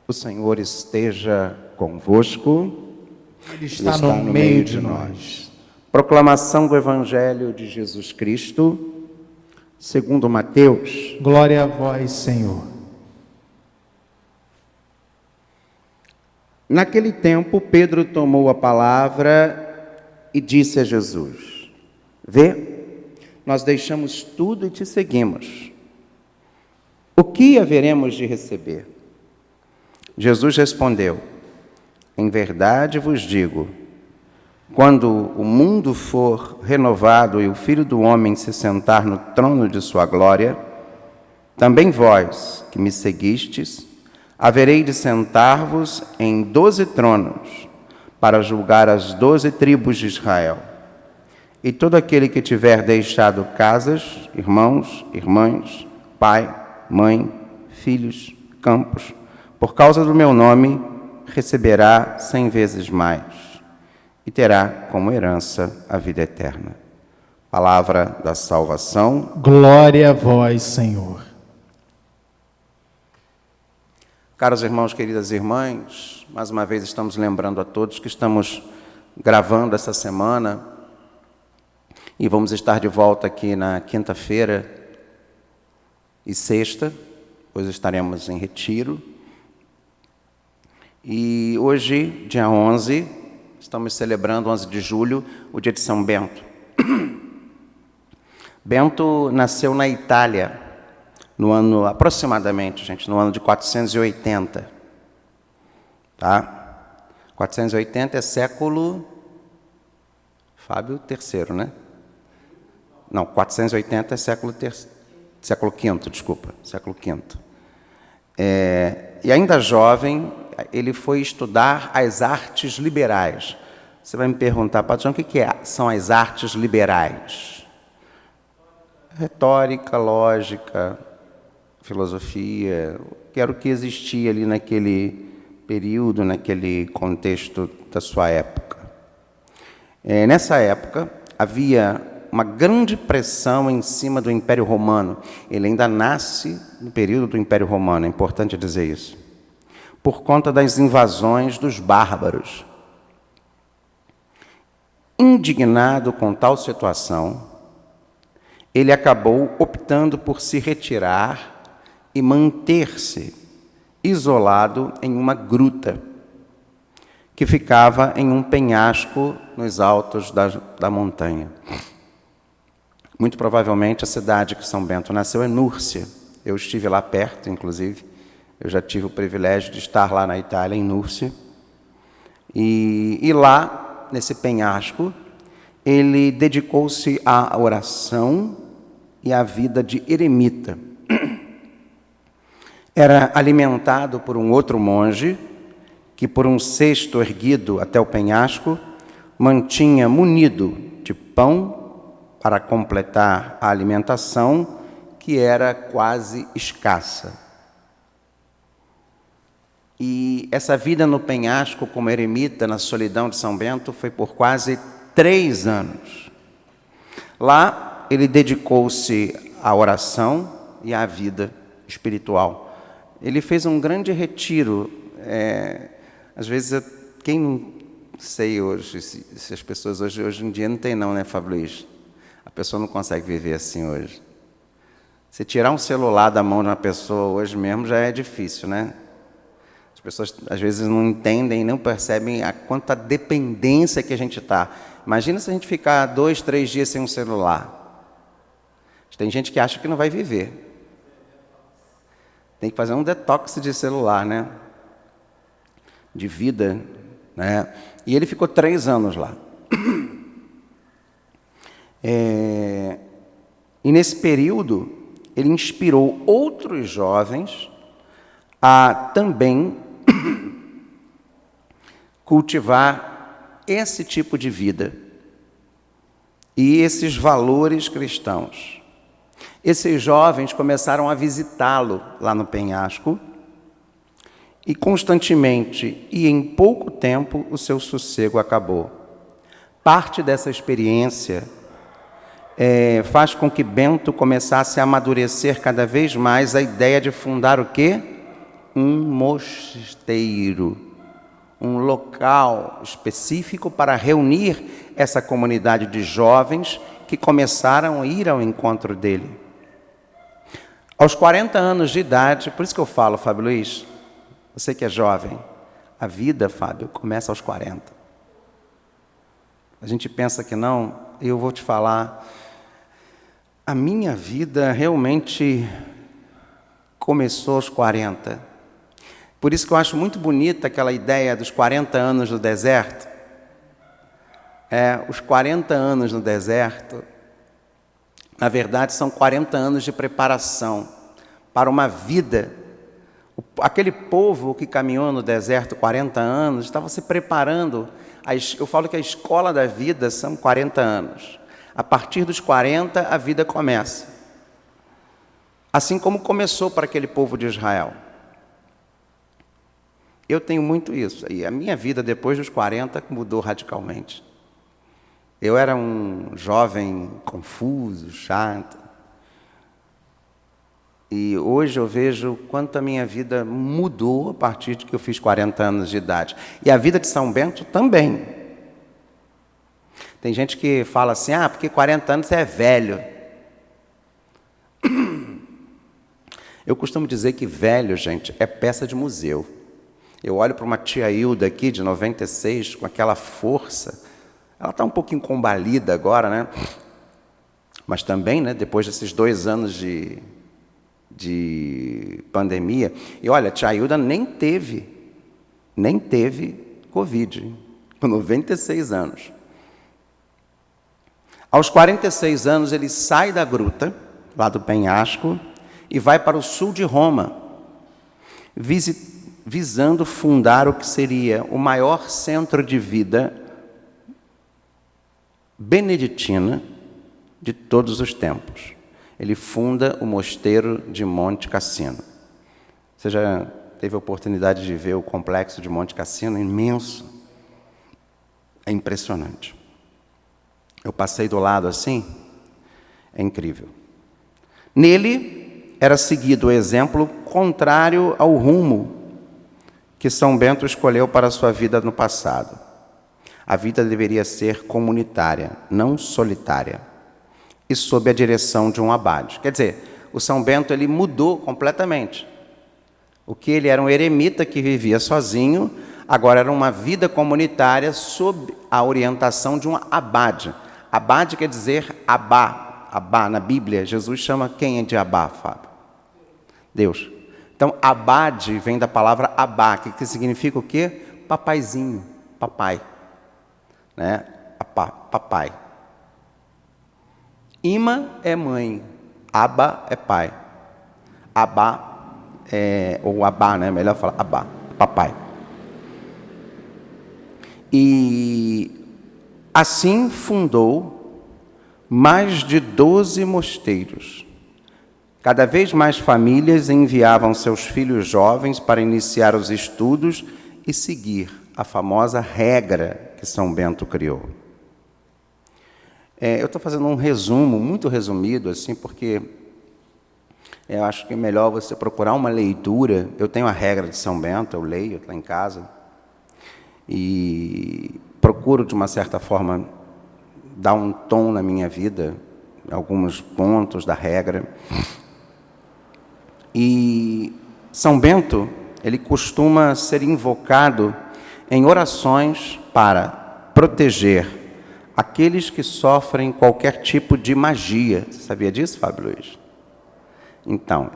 O Senhor esteja convosco. Ele está no meio de nós. Proclamação do Evangelho de Jesus Cristo, segundo Mateus. Glória a vós, Senhor. Naquele tempo, Pedro tomou a palavra e disse a Jesus: Vê, nós deixamos tudo e te seguimos. O que haveremos de receber? Jesus respondeu: Em verdade vos digo, quando o mundo for renovado e o Filho do Homem se sentar no trono de sua glória, também vós, que me seguistes, haverei de sentar-vos em 12 tronos, para julgar as 12 tribos de Israel. E todo aquele que tiver deixado casas, irmãos, irmãs, pai, mãe, filhos, campos, por causa do meu nome, receberá 100 vezes mais, e terá como herança a vida eterna. Palavra da salvação. Glória a vós, Senhor. Caros irmãos, queridas irmãs, mais uma vez estamos lembrando a todos que estamos gravando essa semana e vamos estar de volta aqui na quinta-feira e sexta, pois estaremos em retiro. E hoje, dia 11, estamos celebrando, 11 de julho, o dia de São Bento. Bento nasceu na Itália, no ano, aproximadamente, gente, no ano de 480. Tá? 480 é século... Fábio III, né? Não, 480 é século V, desculpa, século V. E ainda jovem, ele foi estudar as artes liberais. Você vai me perguntar, Padre João, o que são as artes liberais? Retórica, lógica, filosofia, que era o que existia ali naquele período, naquele contexto da sua época. Nessa época, havia uma grande pressão em cima do Império Romano. Ele ainda nasce no período do Império Romano, é importante dizer isso, por conta das invasões dos bárbaros. Indignado com tal situação, ele acabou optando por se retirar e manter-se isolado em uma gruta que ficava em um penhasco nos altos da montanha. Muito provavelmente a cidade que São Bento nasceu é Núrcia. Eu estive lá perto, inclusive. Eu já tive o privilégio de estar lá na Itália, em Núrcia. E lá, nesse penhasco, ele dedicou-se à oração e à vida de eremita. Era alimentado por um outro monge, que por um cesto erguido até o penhasco, mantinha munido de pão para completar a alimentação, que era quase escassa. E essa vida no penhasco, como eremita, na solidão de São Bento, foi por quase 3 anos. Lá, ele dedicou-se à oração e à vida espiritual. Ele fez um grande retiro. Às vezes, quem não sei hoje, se as pessoas hoje em dia não tem não, né, Fábio Luiz? A pessoa não consegue viver assim hoje. Se tirar um celular da mão de uma pessoa hoje mesmo já é difícil, né? As pessoas às vezes não entendem, não percebem a quanta dependência que a gente está. Imagina se a gente ficar 2, 3 dias sem um celular. Tem gente que acha que não vai viver. Tem que fazer um detox de celular, né? De vida, né? E ele ficou 3 anos lá. E nesse período, ele inspirou outros jovens a também cultivar esse tipo de vida e esses valores cristãos. Esses jovens começaram a visitá-lo lá no penhasco e constantemente, e em pouco tempo, o seu sossego acabou. Parte dessa experiência faz com que Bento começasse a amadurecer cada vez mais a ideia de fundar o quê? um mosteiro, um local específico para reunir essa comunidade de jovens que começaram a ir ao encontro dele. Aos 40 anos de idade, por isso que eu falo, Fábio Luiz, você que é jovem, a vida, Fábio, começa aos 40. A gente pensa que não, e eu vou te falar, a minha vida realmente começou aos 40. Por isso que eu acho muito bonita aquela ideia dos 40 anos no deserto. Os 40 anos no deserto, na verdade, são 40 anos de preparação para uma vida. Aquele povo que caminhou no deserto 40 anos, estava se preparando. Eu falo que a escola da vida são 40 anos. A partir dos 40, a vida começa. Assim como começou para aquele povo de Israel. Eu tenho muito isso. E a minha vida, depois dos 40, mudou radicalmente. Eu era um jovem confuso, chato. E hoje eu vejo quanto a minha vida mudou a partir de que eu fiz 40 anos de idade. E a vida de São Bento também. Tem gente que fala assim, porque 40 anos você é velho. Eu costumo dizer que velho, gente, é peça de museu. Eu olho para uma tia Hilda aqui, de 96, com aquela força. Ela está um pouquinho combalida agora, né? Mas também, né, depois desses 2 anos de pandemia. E olha, a tia Hilda nem teve Covid, com 96 anos. Aos 46 anos, ele sai da gruta, lá do penhasco, e vai para o sul de Roma, visando fundar o que seria o maior centro de vida beneditina de todos os tempos. Ele funda o mosteiro de Monte Cassino. Você já teve a oportunidade de ver o complexo de Monte Cassino? Imenso. É impressionante. Eu passei do lado assim, é incrível. Nele era seguido o exemplo contrário ao rumo que São Bento escolheu para a sua vida no passado. A vida deveria ser comunitária, não solitária, e sob a direção de um abade. Quer dizer, o São Bento ele mudou completamente. O que ele era um eremita que vivia sozinho, agora era uma vida comunitária sob a orientação de um abade. Abade quer dizer Abá. Abá, na Bíblia, Jesus chama quem é de Abá, Fábio? Deus. Então, abade vem da palavra Abá, que significa o quê? Papaizinho, papai. Né? Papai. Ima é mãe, Aba é pai. Abá, ou Abá, né? Melhor falar Abá, papai. E assim fundou mais de 12 mosteiros. Cada vez mais famílias enviavam seus filhos jovens para iniciar os estudos e seguir a famosa regra que São Bento criou. Eu estou fazendo um resumo, muito resumido, assim, porque eu acho que é melhor você procurar uma leitura. Eu tenho a regra de São Bento, eu leio lá em casa, e procuro, de uma certa forma, dar um tom na minha vida, alguns pontos da regra. E São Bento, ele costuma ser invocado em orações para proteger aqueles que sofrem qualquer tipo de magia. Você sabia disso, Fábio Luiz? Então,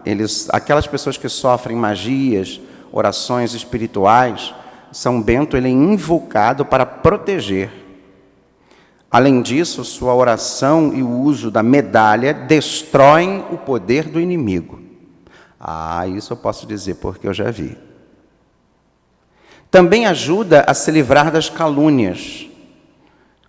aquelas pessoas que sofrem magias, orações espirituais, São Bento ele é invocado para proteger. Além disso, sua oração e o uso da medalha destroem o poder do inimigo. Isso eu posso dizer, porque eu já vi. Também ajuda a se livrar das calúnias,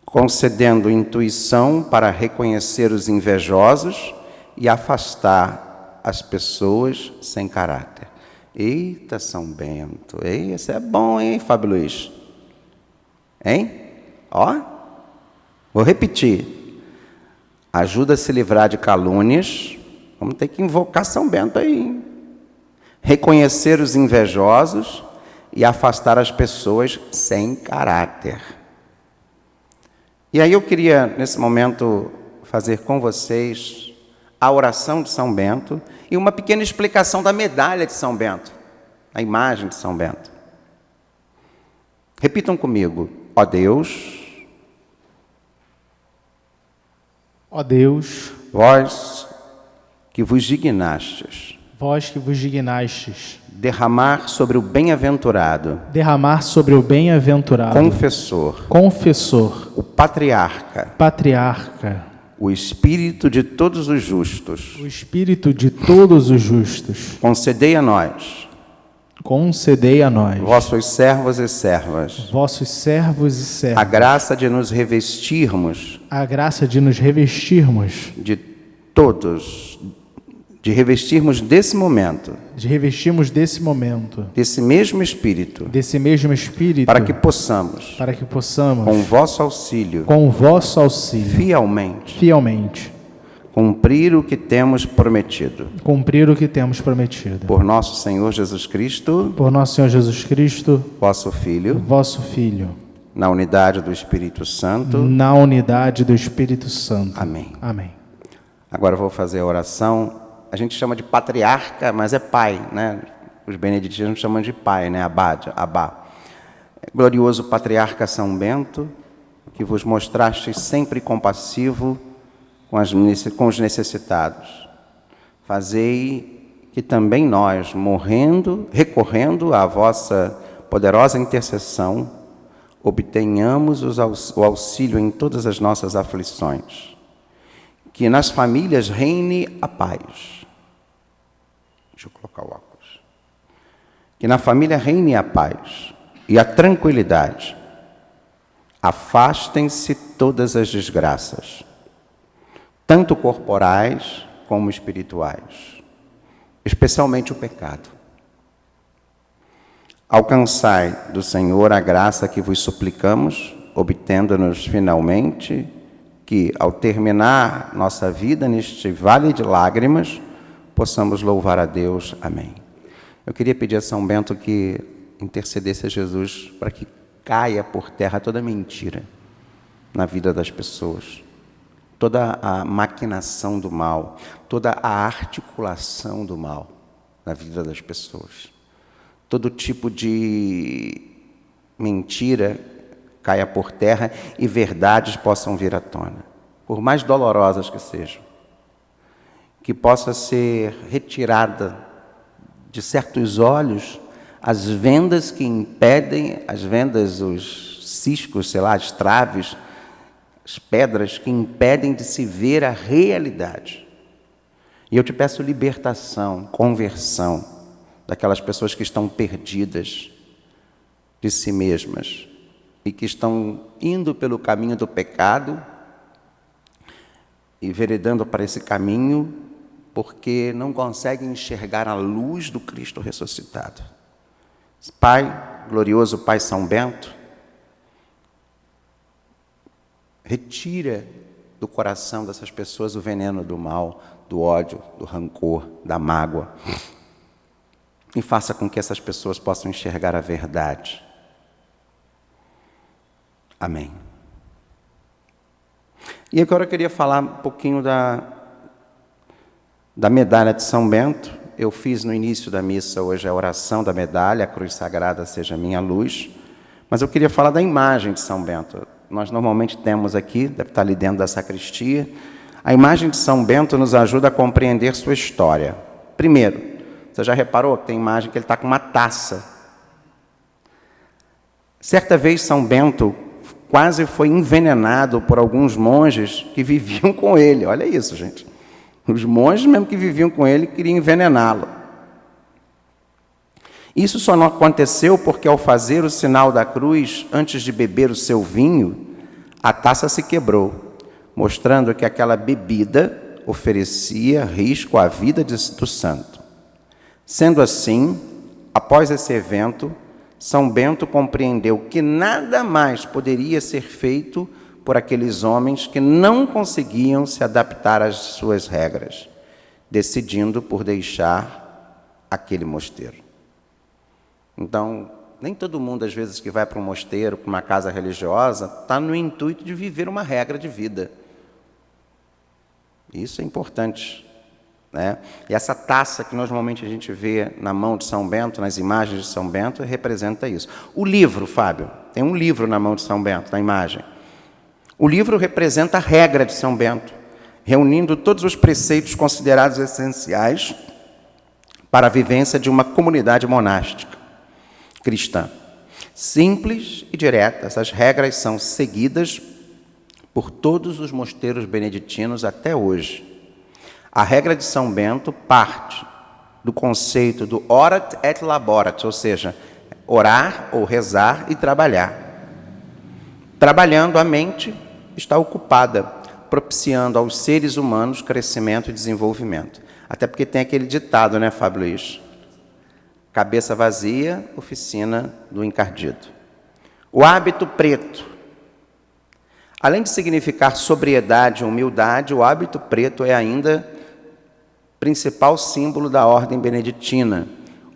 concedendo intuição para reconhecer os invejosos e afastar as pessoas sem caráter. Eita, São Bento! Esse é bom, hein, Fábio Luiz? Hein? Vou repetir. Ajuda a se livrar de calúnias. Vamos ter que invocar São Bento aí. reconhecer os invejosos e afastar as pessoas sem caráter. E aí eu queria, nesse momento, fazer com vocês a oração de São Bento e uma pequena explicação da medalha de São Bento, a imagem de São Bento. Repitam comigo: ó Deus, Ó Deus, vós que vos dignastes vós que vos dignastes derramar sobre o bem-aventurado derramar sobre o bem-aventurado confessor, o patriarca, patriarca, o espírito de todos os justos, o espírito de todos os justos, concedei a nós, concedei a nós, vossos servos e servas, vossos servos e a servas, graça de nos revestirmos a graça de nos revestirmos, de todos, de revestirmos desse momento, de revestirmos desse momento, desse mesmo Espírito, desse mesmo Espírito, para que possamos, com com o vosso auxílio, o vosso auxílio, fielmente, cumprir o que temos prometido. cumprir o que temos prometido. Por nosso Senhor Jesus Cristo, Por nosso Senhor Jesus Cristo, vosso Filho, vosso Filho, na unidade do Espírito Santo. na unidade do Espírito Santo. Amém. Amém. Agora eu vou fazer a oração. A gente chama de patriarca, mas é pai, né? Os beneditinos chamam de pai, né? Abá. Glorioso patriarca São Bento, que vos mostrastes sempre compassivo com os necessitados. Fazei que também nós, recorrendo à vossa poderosa intercessão, obtenhamos o auxílio em todas as nossas aflições. Que nas famílias reine a paz. Deixa eu colocar o óculos. Que na família reine a paz e a tranquilidade. Afastem-se todas as desgraças, tanto corporais como espirituais, especialmente o pecado. Alcançai do Senhor a graça que vos suplicamos, obtendo-nos finalmente que, ao terminar nossa vida neste vale de lágrimas, possamos louvar a Deus. Amém. Eu queria pedir a São Bento que intercedesse a Jesus para que caia por terra toda mentira na vida das pessoas, toda a maquinação do mal, toda a articulação do mal na vida das pessoas, todo tipo de mentira caia por terra e verdades possam vir à tona, por mais dolorosas que sejam, que possa ser retirada de certos olhos as vendas que impedem, os ciscos, sei lá, as traves, as pedras que impedem de se ver a realidade. E eu te peço libertação, conversão daquelas pessoas que estão perdidas de si mesmas e que estão indo pelo caminho do pecado e veredando para esse caminho porque não conseguem enxergar a luz do Cristo ressuscitado. Pai, glorioso Pai São Bento, retira do coração dessas pessoas o veneno do mal, do ódio, do rancor, da mágoa, e faça com que essas pessoas possam enxergar a verdade. Amém. E agora eu queria falar um pouquinho da medalha de São Bento. Eu fiz no início da missa hoje a oração da medalha, a cruz sagrada seja minha luz, mas eu queria falar da imagem de São Bento. Nós normalmente temos aqui, deve estar ali dentro da sacristia, a imagem de São Bento nos ajuda a compreender sua história. Primeiro, você já reparou que tem imagem que ele está com uma taça. Certa vez São Bento quase foi envenenado por alguns monges que viviam com ele. Olha isso, gente. Os monges mesmo que viviam com ele queriam envenená-lo. Isso só não aconteceu porque, ao fazer o sinal da cruz, antes de beber o seu vinho, a taça se quebrou, mostrando que aquela bebida oferecia risco à vida do santo. Sendo assim, após esse evento, São Bento compreendeu que nada mais poderia ser feito por aqueles homens que não conseguiam se adaptar às suas regras, decidindo por deixar aquele mosteiro. Então, nem todo mundo, às vezes, que vai para um mosteiro, para uma casa religiosa, está no intuito de viver uma regra de vida. Isso é importante, né? E essa taça que normalmente a gente vê na mão de São Bento, nas imagens de São Bento, representa isso. O livro, Fábio, tem um livro na mão de São Bento, na imagem. O livro representa a regra de São Bento, reunindo todos os preceitos considerados essenciais para a vivência de uma comunidade monástica cristã. Simples e diretas, as regras são seguidas por todos os mosteiros beneditinos até hoje. A regra de São Bento parte do conceito do orat et laborat, ou seja, orar ou rezar e trabalhar. Trabalhando, a mente está ocupada, propiciando aos seres humanos crescimento e desenvolvimento. Até porque tem aquele ditado, né, Fábio Luiz? Cabeça vazia, oficina do encardido. O hábito preto. Além de significar sobriedade e humildade, o hábito preto é ainda principal símbolo da ordem beneditina,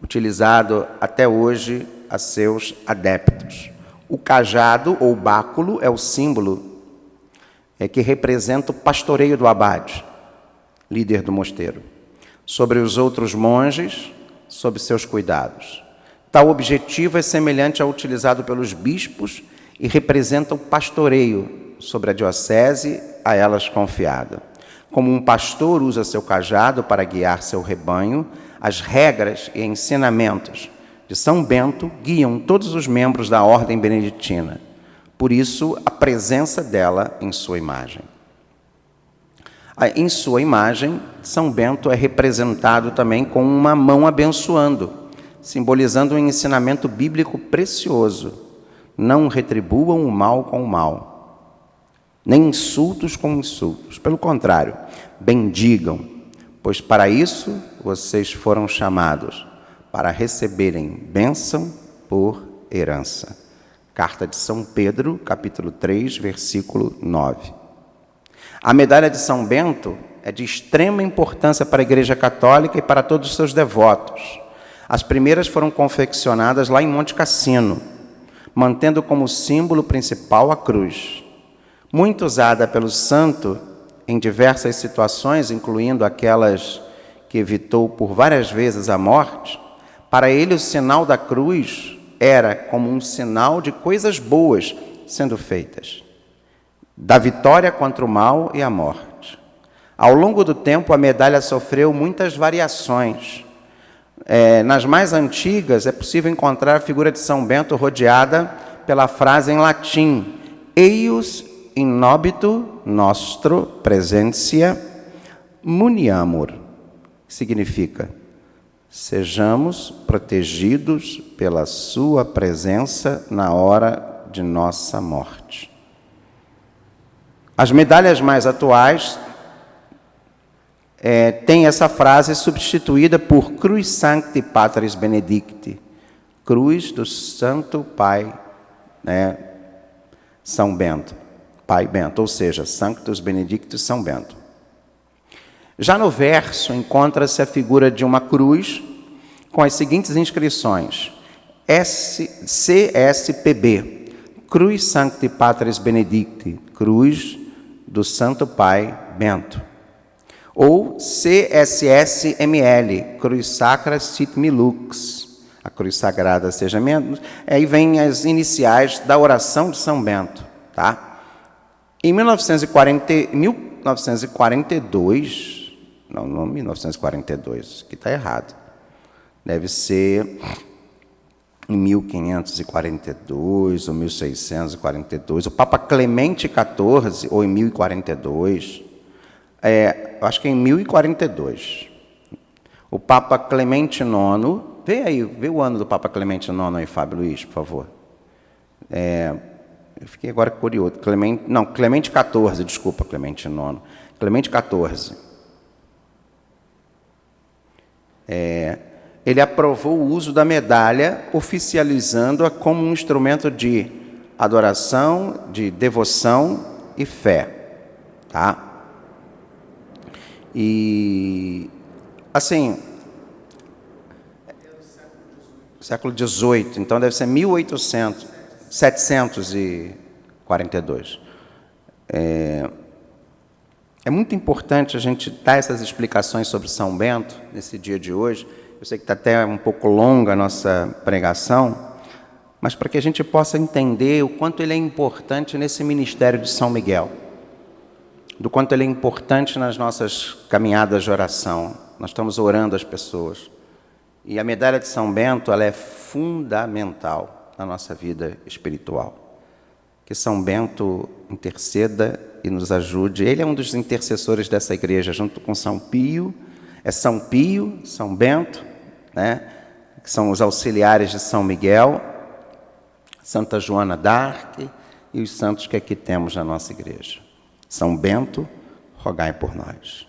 utilizado até hoje a seus adeptos. O cajado ou báculo é o símbolo que representa o pastoreio do abade, líder do mosteiro, sobre os outros monges, sob seus cuidados. Tal objetivo é semelhante ao utilizado pelos bispos e representa o pastoreio sobre a diocese a elas confiada. Como um pastor usa seu cajado para guiar seu rebanho, as regras e ensinamentos de São Bento guiam todos os membros da ordem beneditina. Por isso, a presença dela em sua imagem. Em sua imagem, São Bento é representado também com uma mão abençoando, simbolizando um ensinamento bíblico precioso. Não retribuam o mal com o mal, nem insultos com insultos. Pelo contrário, bendigam, pois para isso vocês foram chamados, para receberem bênção por herança. Carta de São Pedro, capítulo 3, versículo 9. A medalha de São Bento é de extrema importância para a Igreja Católica e para todos os seus devotos. As primeiras foram confeccionadas lá em Monte Cassino, mantendo como símbolo principal a cruz. Muito usada pelo santo em diversas situações, incluindo aquelas que evitou por várias vezes a morte, para ele o sinal da cruz era como um sinal de coisas boas sendo feitas, da vitória contra o mal e a morte. Ao longo do tempo, a medalha sofreu muitas variações. Nas mais antigas, é possível encontrar a figura de São Bento rodeada pela frase em latim, eius in nobito nostro presentia muniamur, que significa, sejamos protegidos pela sua presença na hora de nossa morte. As medalhas mais atuais têm essa frase substituída por Cruz Sancti Patris Benedicti, Cruz do Santo Pai, né, São Bento, Pai Bento, ou seja, Sanctus Benedictus São Bento. Já no verso encontra-se a figura de uma cruz com as seguintes inscrições: CSPB, Cruz Sancti Patris Benedicti, Cruz do Santo Pai Bento. Ou CSSML, Cruz Sacra Sit Me Lux, a cruz sagrada seja menos. Aí vem as iniciais da oração de São Bento, tá? Em 1942, não 1942, que está errado. Deve ser em 1542 ou 1642. O Papa Clemente XIV, ou em 1042, acho que é em 1042. O Papa Clemente IX, vê o ano do Papa Clemente IX aí, Fábio Luiz, por favor. Eu fiquei agora curioso. Clemente XIV, desculpa, Clemente IX. Clemente XIV. Ele aprovou o uso da medalha, oficializando-a como um instrumento de adoração, de devoção e fé. Tá? E, assim, século XVIII, então deve ser 742. É muito importante a gente dar essas explicações sobre São Bento nesse dia de hoje. Eu sei que está até um pouco longa a nossa pregação, mas para que a gente possa entender o quanto ele é importante nesse ministério de São Miguel, do quanto ele é importante nas nossas caminhadas de oração. Nós estamos orando as pessoas. E a medalha de São Bento, ela é fundamental na nossa vida espiritual. Que São Bento interceda e nos ajude. Ele é um dos intercessores dessa igreja, junto com São Pio. É São Pio, São Bento, né? Que são os auxiliares de São Miguel, Santa Joana d'Arc e os santos que aqui temos na nossa igreja. São Bento, rogai por nós.